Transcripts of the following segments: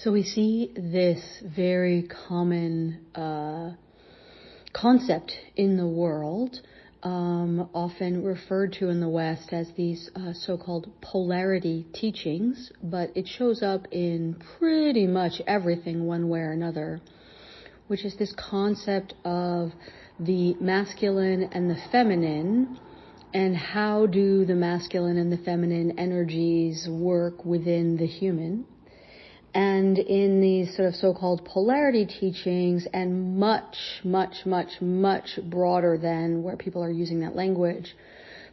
So we see this very common concept in the world, often referred to in the West as these so-called polarity teachings, but it shows up in pretty much everything one way or another, which is this concept of the masculine and the feminine, and how do the masculine and the feminine energies work within the human. And in these sort of so-called polarity teachings, and much, much, much, much broader than where people are using that language,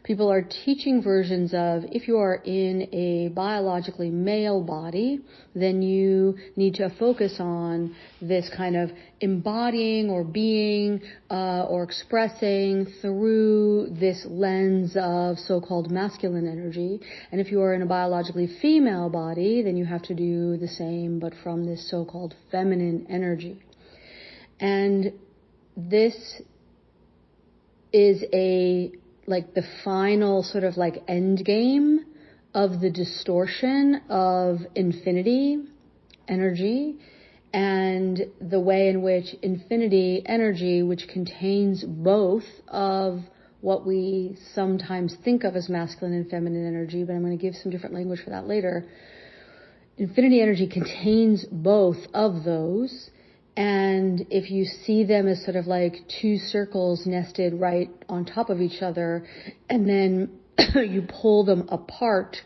people are teaching versions of, if you are in a biologically male body, then you need to focus on this kind of embodying or being or expressing through this lens of so-called masculine energy. And if you are in a biologically female body, then you have to do the same, but from this so-called feminine energy. And this is the final sort of endgame of the distortion of infinity energy, and the way in which infinity energy, which contains both of what we sometimes think of as masculine and feminine energy, but I'm going to give some different language for that later. Infinity energy contains both of those. And if you see them as sort of like two circles nested right on top of each other, and then you pull them apart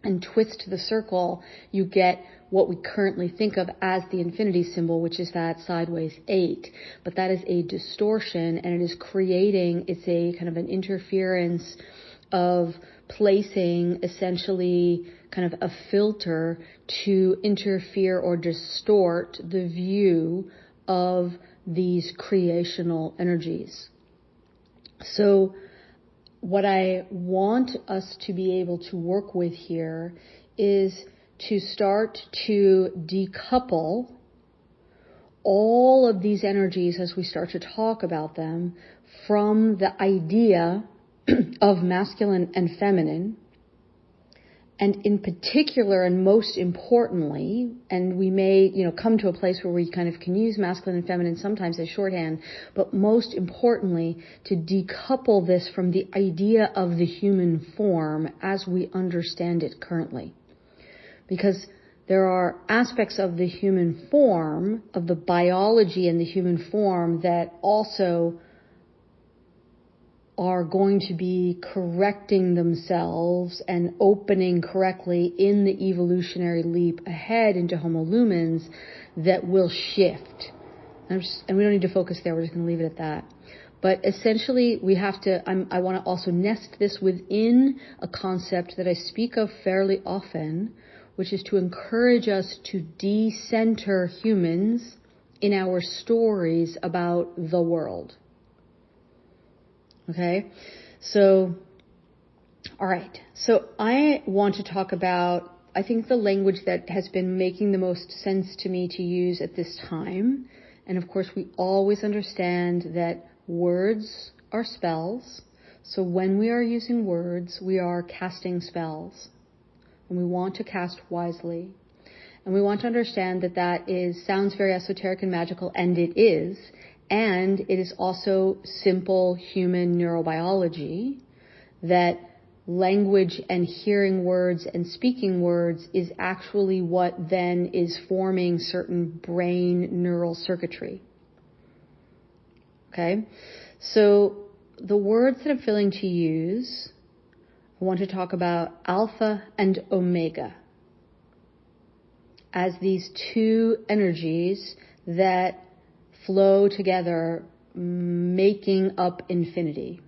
and twist the circle, you get what we currently think of as the infinity symbol, which is that sideways 8. But that is a distortion, and it is it's a kind of an interference of placing essentially kind of a filter to interfere or distort the view of these creational energies. So what I want us to be able to work with here is to start to decouple all of these energies as we start to talk about them from the idea of masculine and feminine. And in particular, and most importantly, and we may, come to a place where we kind of can use masculine and feminine sometimes as shorthand, but most importantly, to decouple this from the idea of the human form as we understand it currently. Because there are aspects of the human form, of the biology and the human form, that also are going to be correcting themselves and opening correctly in the evolutionary leap ahead into Homo lumens that will shift. And we don't need to focus there, we're just going to leave it at that. But essentially, we have to, I want to also nest this within a concept that I speak of fairly often, which is to encourage us to de-center humans in our stories about the world. Okay, so, all right. So I want to talk about, I think, the language that has been making the most sense to me to use at this time. And of course, we always understand that words are spells. So when we are using words, we are casting spells. And we want to cast wisely. And we want to understand that sounds very esoteric and magical, and it is. And it is also simple human neurobiology, that language and hearing words and speaking words is actually what then is forming certain brain neural circuitry. Okay? So the words that I'm feeling to use, I want to talk about alpha and omega as these two energies that flow together, making up infinity.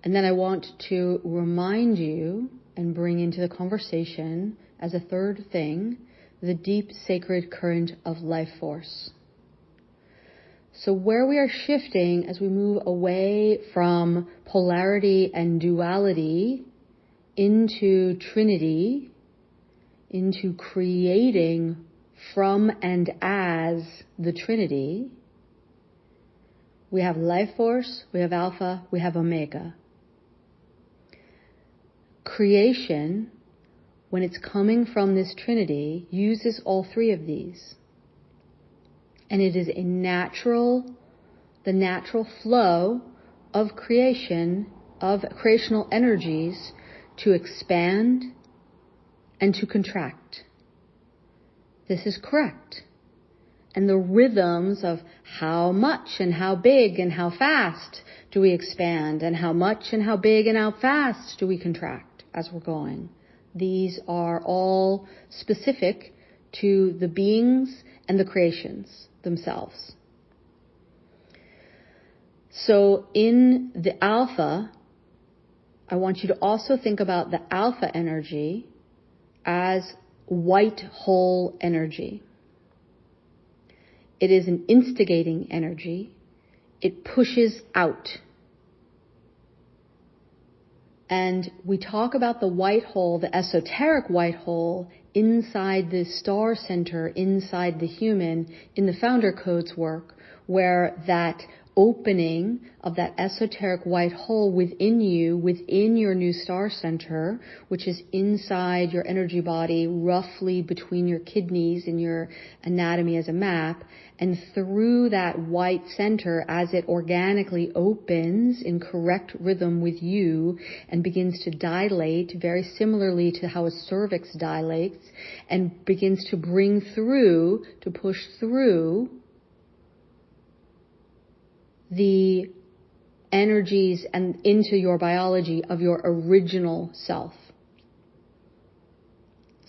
And then I want to remind you and bring into the conversation as a third thing, the deep sacred current of life force. So where we are shifting as we move away from polarity and duality into Trinity, into creating from and as the Trinity, we have life force, we have alpha, we have omega. Creation, when it's coming from this Trinity, uses all three of these. And it is the natural flow of creation, of creational energies to expand and to contract. This is correct. And the rhythms of how much and how big and how fast do we expand, and how much and how big and how fast do we contract as we're going. These are all specific to the beings and the creations themselves. So in the alpha, I want you to also think about the alpha energy as white hole energy. It is an instigating energy. It pushes out. And we talk about the white hole, the esoteric white hole, inside the star center, inside the human, in the founder codes work, where that opening of that esoteric white hole within you, within your new star center, which is inside your energy body, roughly between your kidneys in your anatomy as a map, and through that white center, as it organically opens in correct rhythm with you and begins to dilate, very similarly to how a cervix dilates, and begins to bring through, to push through the energies and into your biology of your original self.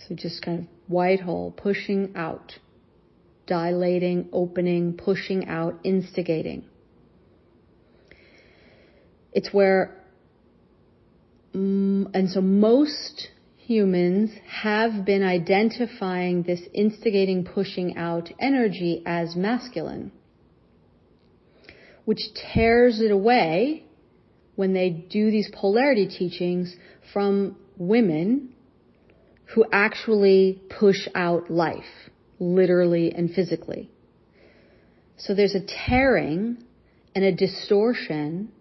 So just kind of white hole, pushing out, dilating, opening, pushing out, instigating. It's where, and so most humans have been identifying this instigating, pushing out energy as masculine, which tears it away when they do these polarity teachings from women who actually push out life, literally and physically. So there's a tearing and a distortion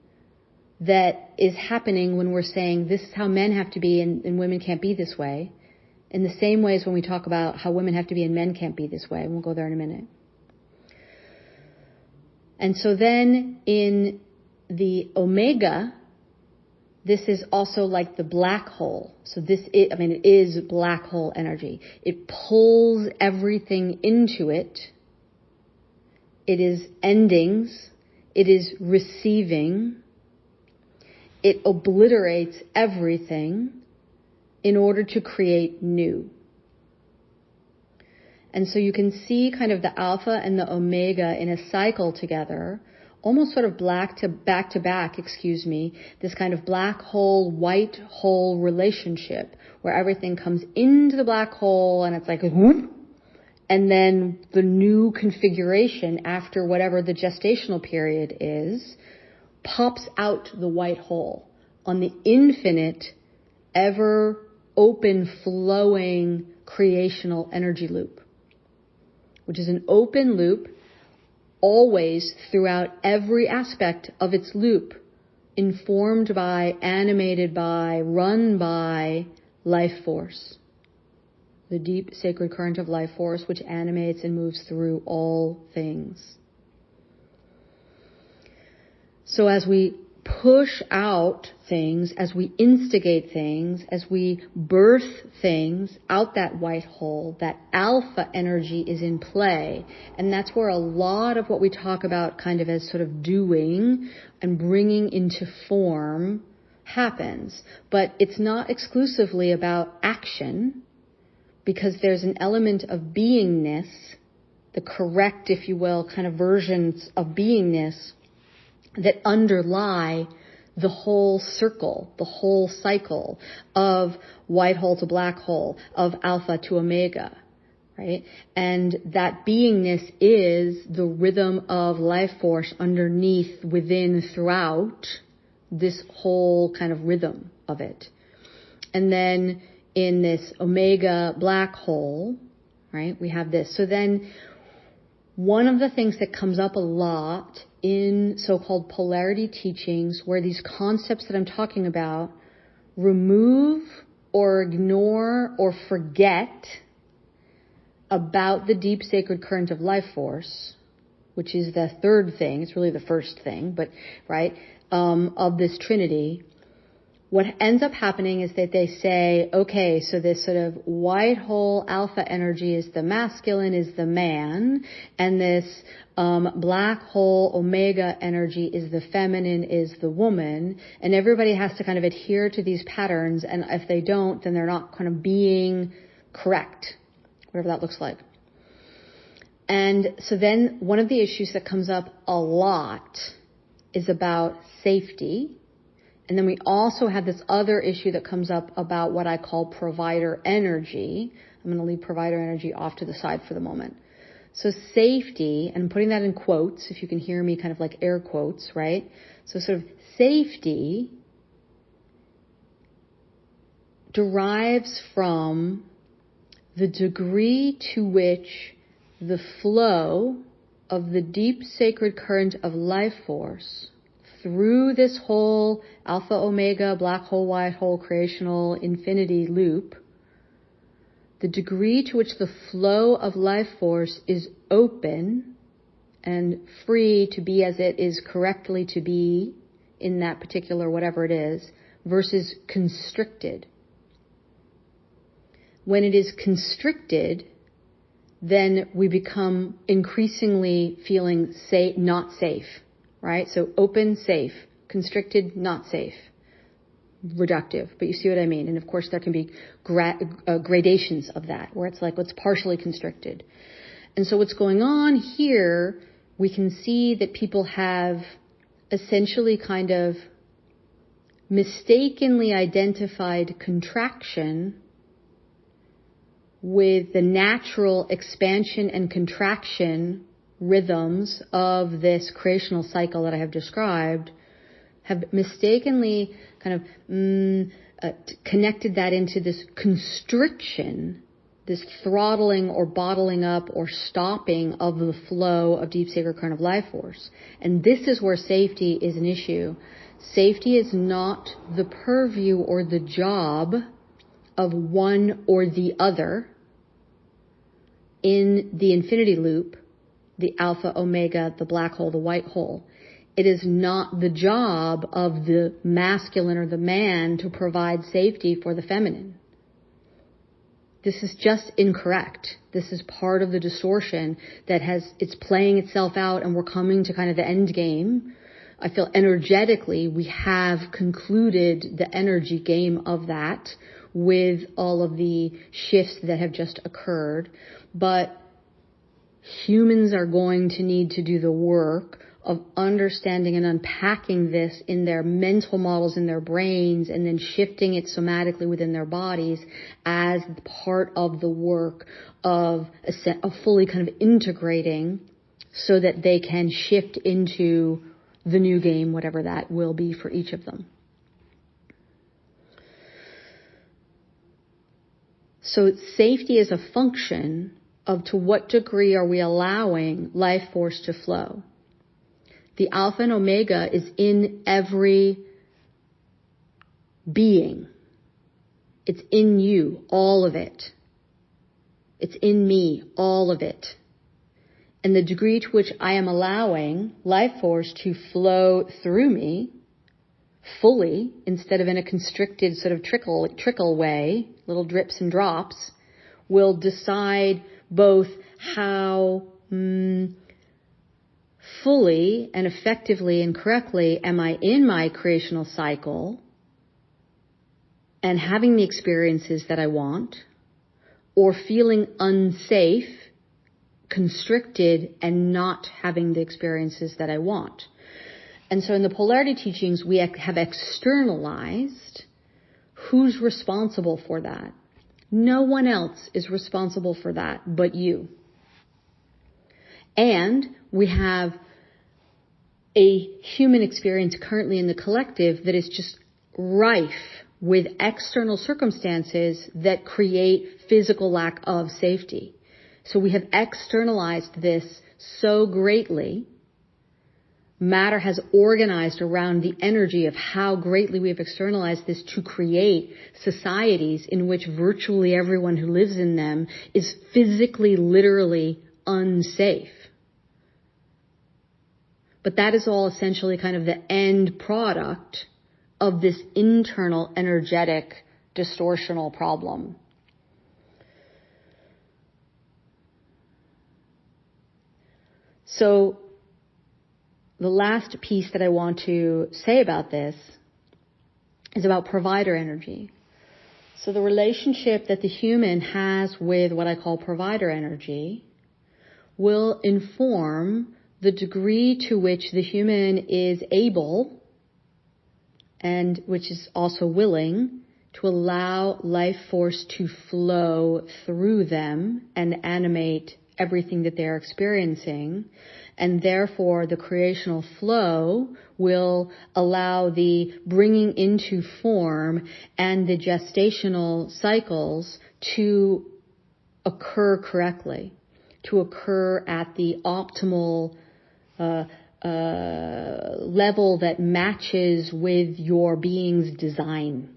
that is happening when we're saying this is how men have to be and women can't be this way, in the same way as when we talk about how women have to be and men can't be this way. And we'll go there in a minute. And so then in the omega, this is also like the black hole. So it is black hole energy. It pulls everything into it. It is endings. It is receiving. It obliterates everything in order to create new. And so you can see kind of the alpha and the omega in a cycle together, almost sort of back to back, this kind of black hole, white hole relationship where everything comes into the black hole and it's like, whoop, and then the new configuration after whatever the gestational period is, pops out the white hole on the infinite, ever open flowing creational energy loop, which is an open loop always throughout every aspect of its loop, informed by, animated by, run by life force. The deep sacred current of life force which animates and moves through all things. So as we push out things, as we instigate things, as we birth things out that white hole, that alpha energy is in play. And that's where a lot of what we talk about kind of as sort of doing and bringing into form happens. But it's not exclusively about action, because there's an element of beingness, the correct, if you will, kind of versions of beingness that underlie the whole circle, the whole cycle of white hole to black hole, of alpha to omega, right? And that beingness is the rhythm of life force underneath, within, throughout this whole kind of rhythm of it. And then in this omega black hole, right, we have this. So then one of the things that comes up a lot in so-called polarity teachings, where these concepts that I'm talking about remove or ignore or forget about the deep sacred current of life force, which is the third thing, it's really the first thing, but right, of this Trinity, what ends up happening is that they say, okay, so this sort of white hole alpha energy is the masculine, is the man, and this black hole omega energy is the feminine, is the woman, and everybody has to kind of adhere to these patterns, and if they don't, then they're not kind of being correct, whatever that looks like. And so then one of the issues that comes up a lot is about safety. And then we also have this other issue that comes up about what I call provider energy. I'm going to leave provider energy off to the side for the moment. So safety, and I'm putting that in quotes, if you can hear me kind of like air quotes, right? So sort of safety derives from the degree to which the flow of the deep sacred current of life force through this whole alpha, omega, black hole, white hole, creational, infinity loop, the degree to which the flow of life force is open and free to be as it is correctly to be in that particular whatever it is, versus constricted. When it is constricted, then we become increasingly feeling safe, not safe. Right? So open, safe. Constricted, not safe. Reductive. But you see what I mean. And of course there can be gradations of that, where it's like, it's partially constricted. And so what's going on here, we can see that people have essentially kind of mistakenly identified contraction with the natural expansion and contraction rhythms of this creational cycle that I have described, have mistakenly kind of connected that into this constriction, this throttling or bottling up or stopping of the flow of deep sacred current of life force. And this is where safety is an issue. Safety is not the purview or the job of one or the other in the infinity loop, the alpha, omega, the black hole, the white hole. It is not the job of the masculine or the man to provide safety for the feminine. This is just incorrect. This is part of the distortion that it's playing itself out, and we're coming to kind of the end game. I feel energetically we have concluded the energy game of that with all of the shifts that have just occurred. But humans are going to need to do the work of understanding and unpacking this in their mental models, in their brains, and then shifting it somatically within their bodies as part of the work of fully kind of integrating so that they can shift into the new game, whatever that will be for each of them. So safety is a function of to what degree are we allowing life force to flow. The alpha and omega is in every being. It's in you, all of it. It's in me, all of it. And the degree to which I am allowing life force to flow through me fully, instead of in a constricted sort of trickle way, little drips and drops, will decide both how fully and effectively and correctly am I in my creational cycle and having the experiences that I want, or feeling unsafe, constricted, and not having the experiences that I want. And so in the polarity teachings, we have externalized who's responsible for that. No one else is responsible for that but you. And we have a human experience currently in the collective that is just rife with external circumstances that create physical lack of safety. So we have externalized this so greatly Matter has organized around the energy of how greatly we have externalized this to create societies in which virtually everyone who lives in them is physically, literally unsafe. But that is all essentially kind of the end product of this internal energetic distortional problem. So the last piece that I want to say about this is about provider energy. So the relationship that the human has with what I call provider energy will inform the degree to which the human is able, and which is also willing, to allow life force to flow through them and animate everything that they're experiencing. And therefore, the creational flow will allow the bringing into form and the gestational cycles to occur correctly, to occur at the optimal level that matches with your being's design.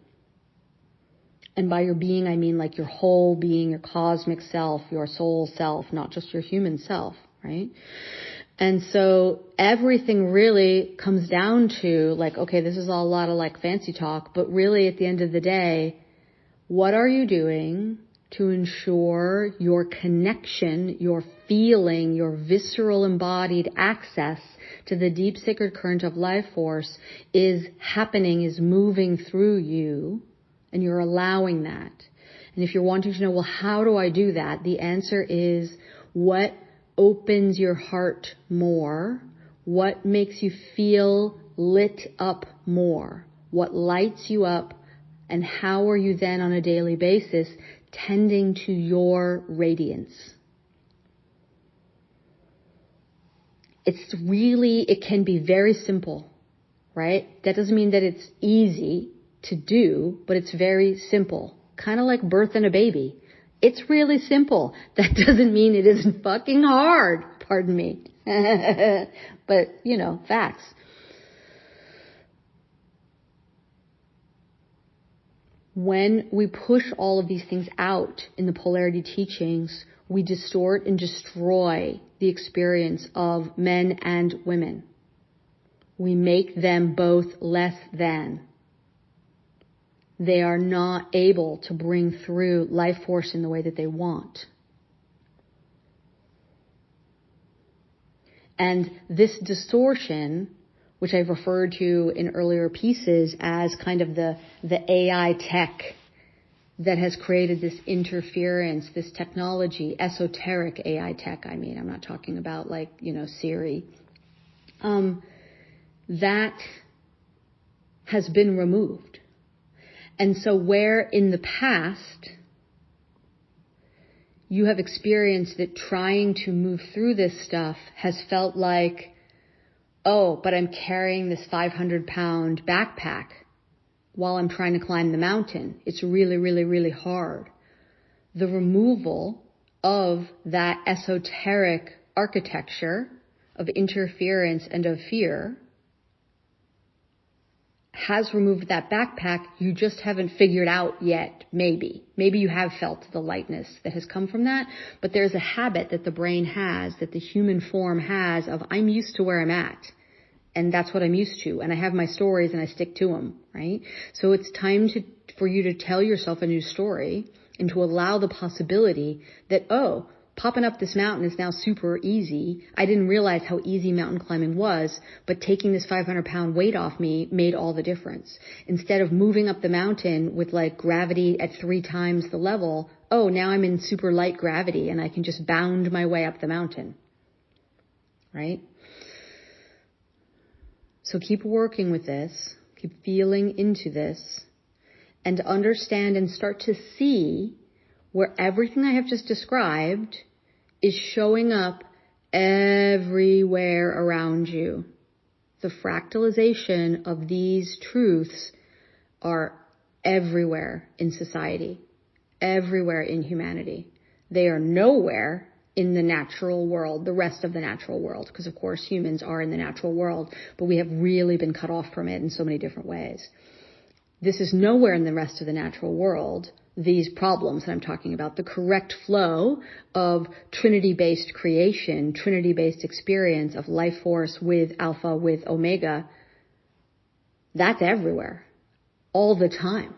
And by your being, I mean like your whole being, your cosmic self, your soul self, not just your human self, right? And so everything really comes down to like, okay, this is all a lot of like fancy talk, but really at the end of the day, what are you doing to ensure your connection, your feeling, your visceral embodied access to the deep sacred current of life force is happening, is moving through you, and you're allowing that. And if you're wanting to know, well, how do I do that? The answer is what opens your heart more, what makes you feel lit up more, what lights you up, and how are you then on a daily basis tending to your radiance. It can be very simple, right? That doesn't mean that it's easy to do, but it's very simple. Kind of like birthing a baby. It's really simple. That doesn't mean it isn't fucking hard. Pardon me. But, facts. When we push all of these things out in the polarity teachings, we distort and destroy the experience of men and women. We make them both less than. They are not able to bring through life force in the way that they want. And this distortion, which I've referred to in earlier pieces as kind of the AI tech that has created this interference, this technology, esoteric AI tech, I'm not talking about like, Siri. That has been removed. And so where in the past you have experienced that trying to move through this stuff has felt like, oh, but I'm carrying this 500-pound backpack while I'm trying to climb the mountain. It's really, really, really hard. The removal of that esoteric architecture of interference and of fear has removed that backpack. You just haven't figured out yet, maybe. Maybe you have felt the lightness that has come from that, but there's a habit that the brain has, that the human form has of, I'm used to where I'm at. And that's what I'm used to. And I have my stories and I stick to them, right? So it's time for you to tell yourself a new story and to allow the possibility that, oh, popping up this mountain is now super easy. I didn't realize how easy mountain climbing was, but taking this 500-pound weight off me made all the difference. Instead of moving up the mountain with like gravity at 3 times the level, oh, now I'm in super light gravity and I can just bound my way up the mountain, right? So keep working with this, keep feeling into this, and understand and start to see where everything I have just described is showing up everywhere around you. The fractalization of these truths are everywhere in society, everywhere in humanity. They are nowhere in the natural world, the rest of the natural world, because of course humans are in the natural world, but we have really been cut off from it in so many different ways. This is nowhere in the rest of the natural world, these problems that I'm talking about, the correct flow of Trinity-based creation, Trinity-based experience of life force with alpha, with omega. That's everywhere, all the time,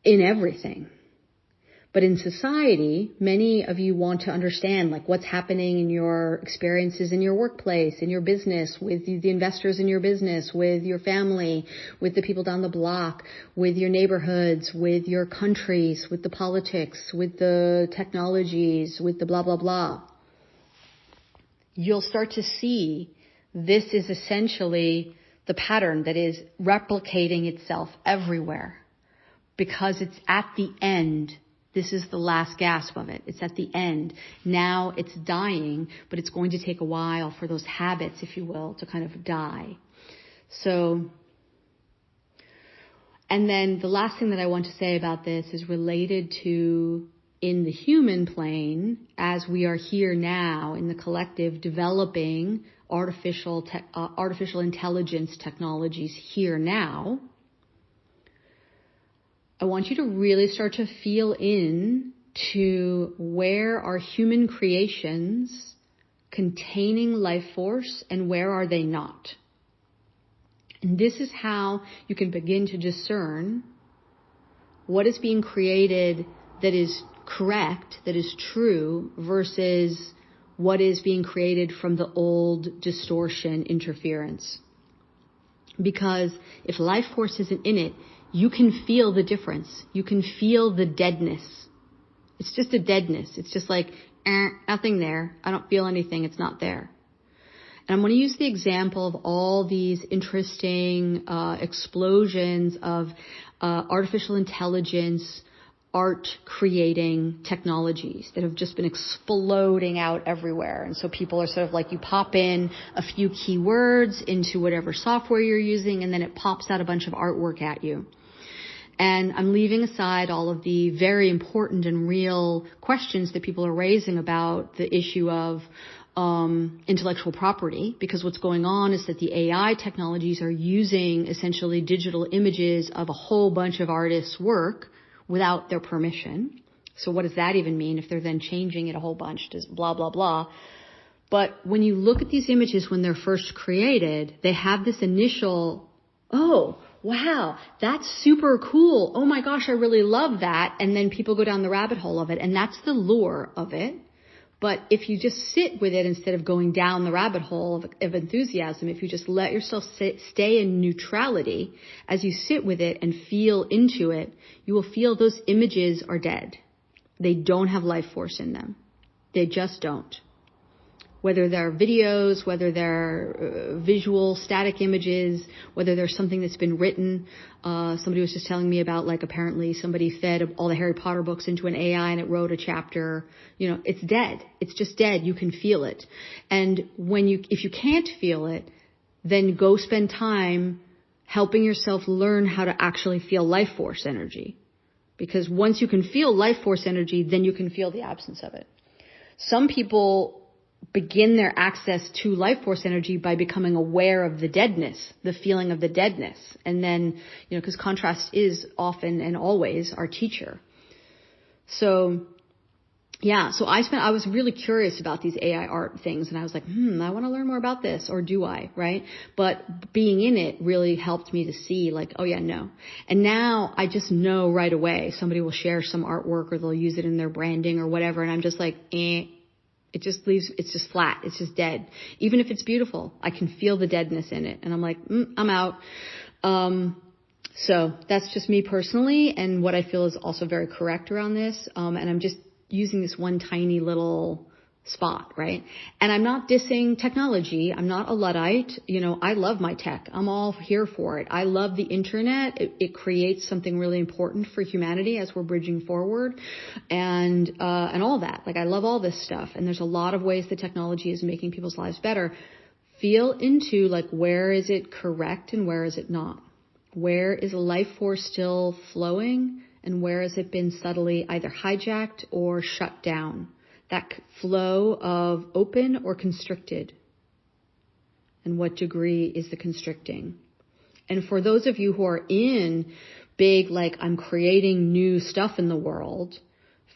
in everything. But in society, many of you want to understand like what's happening in your experiences in your workplace, in your business, with the investors in your business, with your family, with the people down the block, with your neighborhoods, with your countries, with the politics, with the technologies, with the blah, blah, blah. You'll start to see this is essentially the pattern that is replicating itself everywhere because it's at the end. This is the last gasp of it. It's at the end. Now it's dying, but it's going to take a while for those habits, if you will, to kind of die. So, and then the last thing that I want to say about this is related to in the human plane, as we are here now in the collective developing artificial intelligence technologies here now. I want you to really start to feel in to where are human creations containing life force and where are they not. And this is how you can begin to discern what is being created that is correct, that is true, versus what is being created from the old distortion interference. Because if life force isn't in it, you can feel the difference. You can feel the deadness. It's just a deadness. It's just like, nothing there. I don't feel anything. It's not there. And I'm going to use the example of all these interesting explosions of artificial intelligence, art creating technologies that have just been exploding out everywhere. And so people are sort of like, you pop in a few keywords into whatever software you're using, and then it pops out a bunch of artwork at you. And I'm leaving aside all of the very important and real questions that people are raising about the issue of intellectual property, because what's going on is that the AI technologies are using essentially digital images of a whole bunch of artists' work without their permission. So what does that even mean if they're then changing it a whole bunch? Just blah, blah, blah. But when you look at these images when they're first created, they have this initial, oh, wow, that's super cool. Oh my gosh, I really love that. And then people go down the rabbit hole of it. And that's the lure of it. But if you just sit with it instead of going down the rabbit hole of enthusiasm, if you just let yourself stay in neutrality, as you sit with it and feel into it, you will feel those images are dead. They don't have life force in them. They just don't. Whether they're videos, whether they're visual, static images, whether there's something that's been written. Somebody was just telling me about, like, apparently somebody fed all the Harry Potter books into an AI and it wrote a chapter. You know, it's dead. It's just dead. You can feel it. And if you can't feel it, then go spend time helping yourself learn how to actually feel life force energy. Because once you can feel life force energy, then you can feel the absence of it. Some people begin their access to life force energy by becoming aware of the deadness, the feeling of the deadness. And then, you know, because contrast is often and always our teacher. So, yeah, so I was really curious about these AI art things, and I was like, I want to learn more about this, or do I, right? But being in it really helped me to see, like, oh yeah, no. And now I just know right away somebody will share some artwork or they'll use it in their branding or whatever, and I'm just like, it's just flat. It's just dead. Even if it's beautiful, I can feel the deadness in it. And I'm like, I'm out. So that's just me personally, and what I feel is also very correct around this. And I'm just using this one tiny little spot, right? And I'm not dissing technology. I'm not a Luddite. You know, I love my tech. I'm all here for it. I love the internet. It creates something really important for humanity as we're bridging forward, and all that. Like, I love all this stuff. And there's a lot of ways that technology is making people's lives better. Feel into, like, where is it correct and where is it not? Where is life force still flowing, and where has it been subtly either hijacked or shut down? that flow of open or constricted? And what degree is the constricting? And for those of you who are in big, like I'm creating new stuff in the world,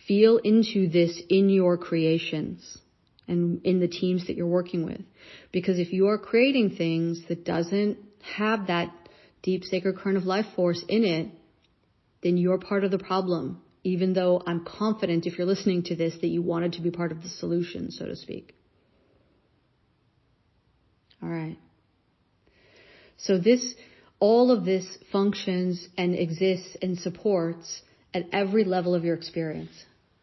feel into this in your creations and in the teams that you're working with. Because if you are creating things that doesn't have that deep sacred current of life force in it, then you're part of the problem. Even though I'm confident if you're listening to this that you wanted to be part of the solution, so to speak. All right. So all of this functions and exists and supports at every level of your experience.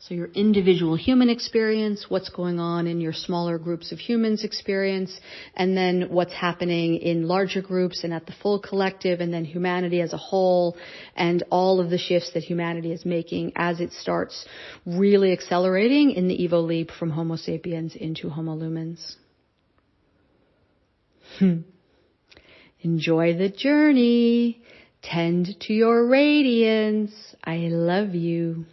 So your individual human experience, what's going on in your smaller groups of humans experience, and then what's happening in larger groups and at the full collective, and then humanity as a whole, and all of the shifts that humanity is making as it starts really accelerating in the Evo leap from Homo sapiens into Homo lumens. Enjoy the journey. Tend to your radiance. I love you.